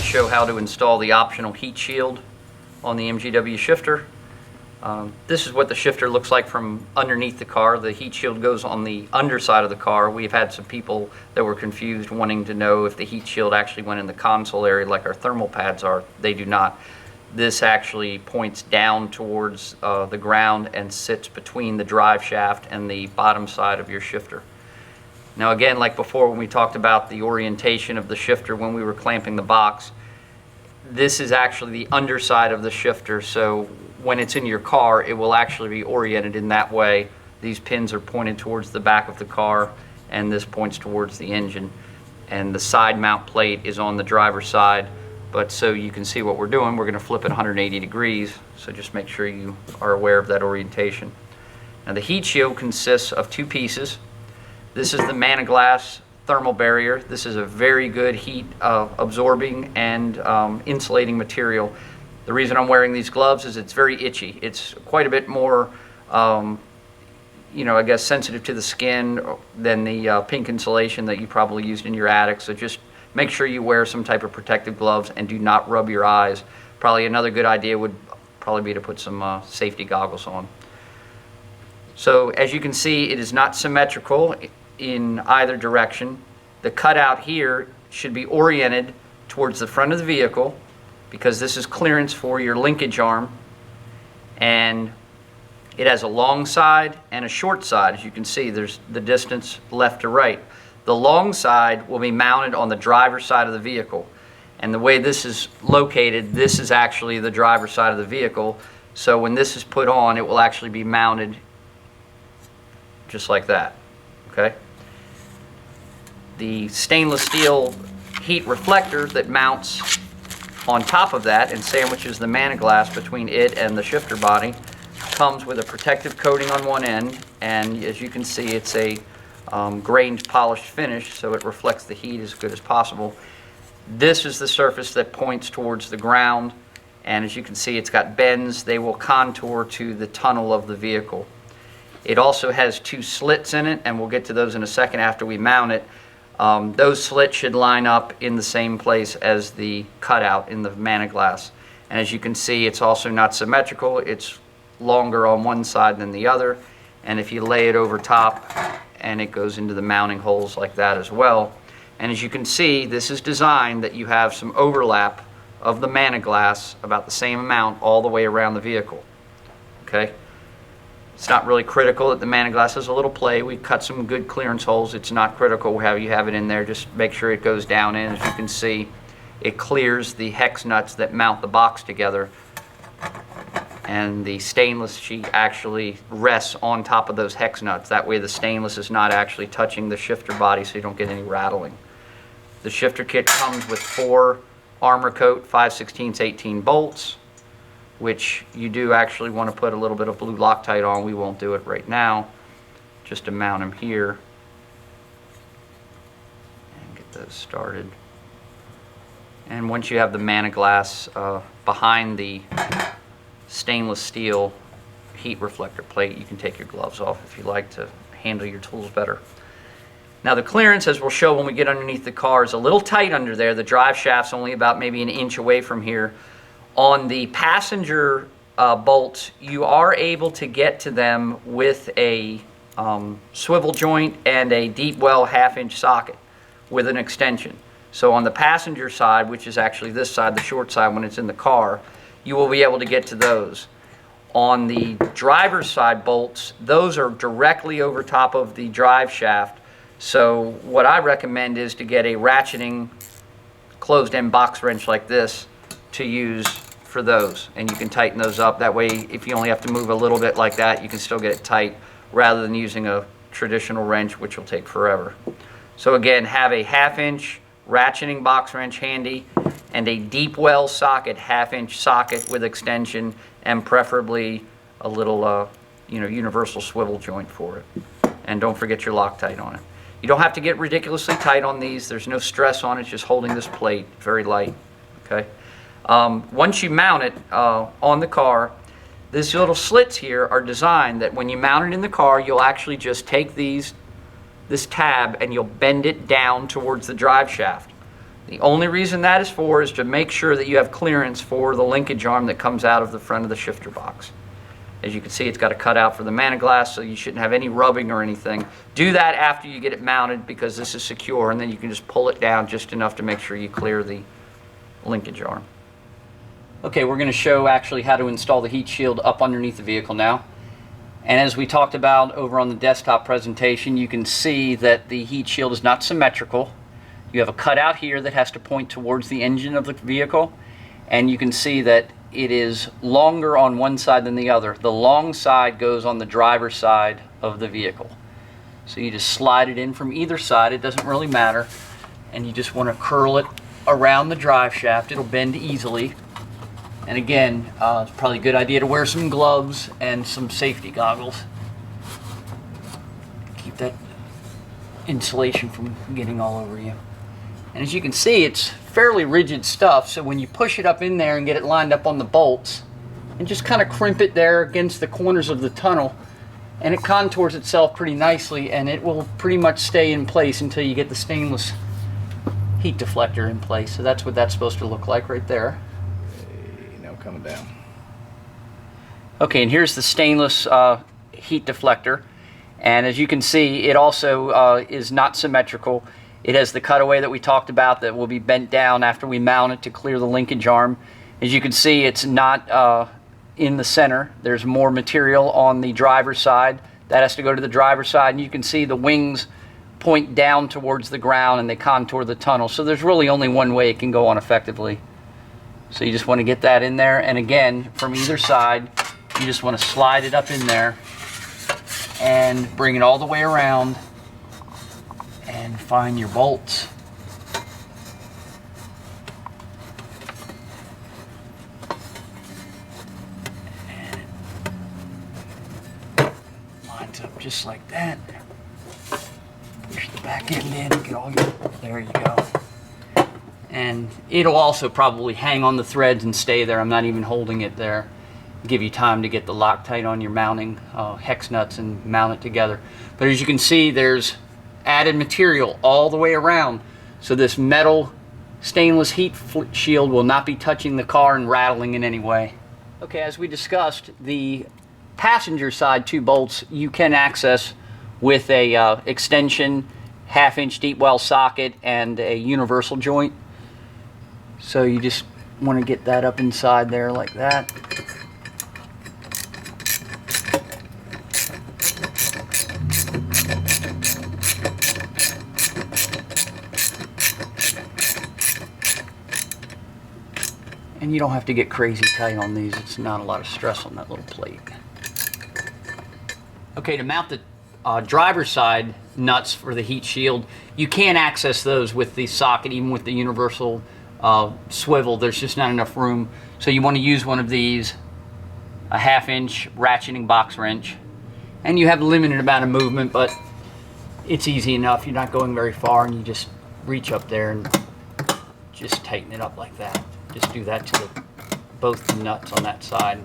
show how to install the optional heat shield on the MGW shifter. This is what the shifter looks like from underneath the car. The heat shield goes on the underside of the car. We've had some people that were confused wanting to know if the heat shield actually went in the console area like our thermal pads are. They do not. This actually points down towards the ground and sits between the drive shaft and the bottom side of your shifter. Now again, like before when we talked about the orientation of the shifter when we were clamping the box, this is actually the underside of the shifter, so when it's in your car it will actually be oriented in that way. These pins are pointed towards the back of the car and this points towards the engine, and the side mount plate is on the driver's side. But so you can see what we're doing, we're going to flip it 180 degrees, so just make sure you are aware of that orientation. Now the heat shield consists of two pieces. This is the Managlass thermal barrier. This is a very good heat absorbing and insulating material. The reason I'm wearing these gloves is it's very itchy. It's quite a bit more I guess sensitive to the skin than the pink insulation that you probably used in your attic. So just make sure you wear some type of protective gloves and do not rub your eyes. Probably another good idea would probably be to put some safety goggles on. So as you can see, it is not symmetrical in either direction. The cutout here should be oriented towards the front of the vehicle because this is clearance for your linkage arm, and it has a long side and a short side. As you can see, there's the distance left to right. The long side will be mounted on the driver's side of the vehicle, and the way this is located, this is actually the driver's side of the vehicle, so when this is put on it will actually be mounted just like that. Okay? The stainless steel heat reflector that mounts on top of that and sandwiches the Managlass between it and the shifter body comes with a protective coating on one end, and as you can see it's a grained polished finish, so it reflects the heat as good as possible. This is the surface that points towards the ground, and as you can see it's got bends. They will contour to the tunnel of the vehicle. It also has two slits in it, and we'll get to those in a second after we mount it. Those slits should line up in the same place as the cutout in the Managlass. And as you can see, it's also not symmetrical. It's longer on one side than the other. And if you lay it over top, and it goes into the mounting holes like that as well. And as you can see, this is designed that you have some overlap of the Managlass, about the same amount all the way around the vehicle. Okay? It's not really critical that the Managlass has a little play. We cut some good clearance holes. It's not critical how you have it in there. Just make sure it goes down in. As you can see, it clears the hex nuts that mount the box together. And the stainless sheet actually rests on top of those hex nuts. That way the stainless is not actually touching the shifter body, so you don't get any rattling. The shifter kit comes with 4 Armor Coat 5/16 18 bolts, which you do actually want to put a little bit of blue Loctite on. We won't do it right now, just to mount them here and get those started. And once you have the Managlass behind the stainless steel heat reflector plate, you can take your gloves off if you like to handle your tools better. Now the clearance, as we'll show when we get underneath the car, is a little tight under there. The drive shaft's only about maybe an inch away from here. On the passenger bolts, you are able to get to them with a swivel joint and a deep well 1/2-inch socket with an extension. So on the passenger side, which is actually this side, the short side when it's in the car, you will be able to get to those. On the driver's side bolts, those are directly over top of the drive shaft. So what I recommend is to get a ratcheting closed-end box wrench like this to use for those, and you can tighten those up. That way, if you only have to move a little bit like that, you can still get it tight rather than using a traditional wrench, which will take forever. So again, have a 1/2-inch ratcheting box wrench handy and a deep well socket, 1/2-inch socket with extension, and preferably a little universal swivel joint for it. And don't forget your Loctite on it. You don't have to get ridiculously tight on these. There's no stress on it, just holding this plate very light. Okay. Once you mount it on the car, these little slits here are designed that when you mount it in the car, you'll actually just take this tab and you'll bend it down towards the drive shaft. The only reason that is for is to make sure that you have clearance for the linkage arm that comes out of the front of the shifter box. As you can see, it's got a cutout for the man-glass, so you shouldn't have any rubbing or anything. Do that after you get it mounted because this is secure, and then you can just pull it down just enough to make sure you clear the linkage arm. Okay, we're going to show actually how to install the heat shield up underneath the vehicle now. And as we talked about over on the desktop presentation, you can see that the heat shield is not symmetrical. You have a cutout here that has to point towards the engine of the vehicle, and you can see that it is longer on one side than the other. The long side goes on the driver's side of the vehicle. So you just slide it in from either side, it doesn't really matter, and you just want to curl it around the drive shaft. It'll bend easily. And again, it's probably a good idea to wear some gloves and some safety goggles. Keep that insulation from getting all over you. And as you can see, it's fairly rigid stuff, so when you push it up in there and get it lined up on the bolts, and just kind of crimp it there against the corners of the tunnel, and it contours itself pretty nicely, and it will pretty much stay in place until you get the stainless heat deflector in place. So that's what that's supposed to look like right there. Now coming down. Okay, and here's the stainless heat deflector, and as you can see, it also is not symmetrical. It has the cutaway that we talked about that will be bent down after we mount it to clear the linkage arm. As you can see, it's not in the center. There's more material on the driver's side. That has to go to the driver's side, and you can see the wings point down towards the ground and they contour the tunnel. So there's really only one way it can go on effectively. So you just want to get that in there, and again, from either side, you just want to slide it up in there and bring it all the way around and find your bolts. And it lines up just like that. Push the back end in, get all your, there you go. And it'll also probably hang on the threads and stay there. I'm not even holding it there. Give you time to get the Loctite on your mounting hex nuts and mount it together. But as you can see, there's added material all the way around, so this metal stainless heat shield will not be touching the car and rattling in any way. Okay, as we discussed, the passenger side 2 bolts you can access with a extension 1/2-inch deep well socket and a universal joint. So you just want to get that up inside there like that. And you don't have to get crazy tight on these. It's not a lot of stress on that little plate. Okay, to mount the driver's side nuts for the heat shield, you can't access those with the socket, even with the universal swivel. There's just not enough room. So you want to use one of these, a 1/2-inch ratcheting box wrench. And you have a limited amount of movement, but it's easy enough. You're not going very far, and you just reach up there and just tighten it up like that. Just do that to both the nuts on that side.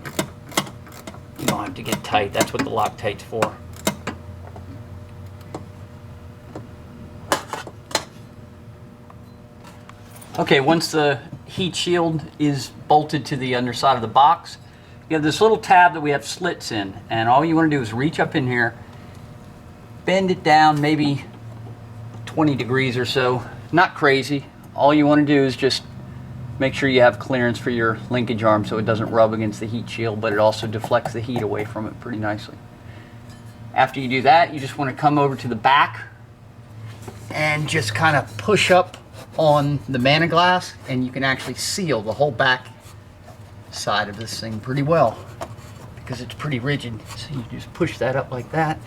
You don't have to get tight. That's what the Loctite's for. Okay, once the heat shield is bolted to the underside of the box, you have this little tab that we have slits in, and all you want to do is reach up in here, bend it down maybe 20 degrees or so. Not crazy. All you want to do is just make sure you have clearance for your linkage arm so it doesn't rub against the heat shield, but it also deflects the heat away from it pretty nicely. After you do that, you just want to come over to the back and just kind of push up on the man-glass, and you can actually seal the whole back side of this thing pretty well because it's pretty rigid. So you just push that up like that,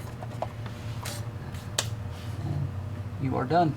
and you are done.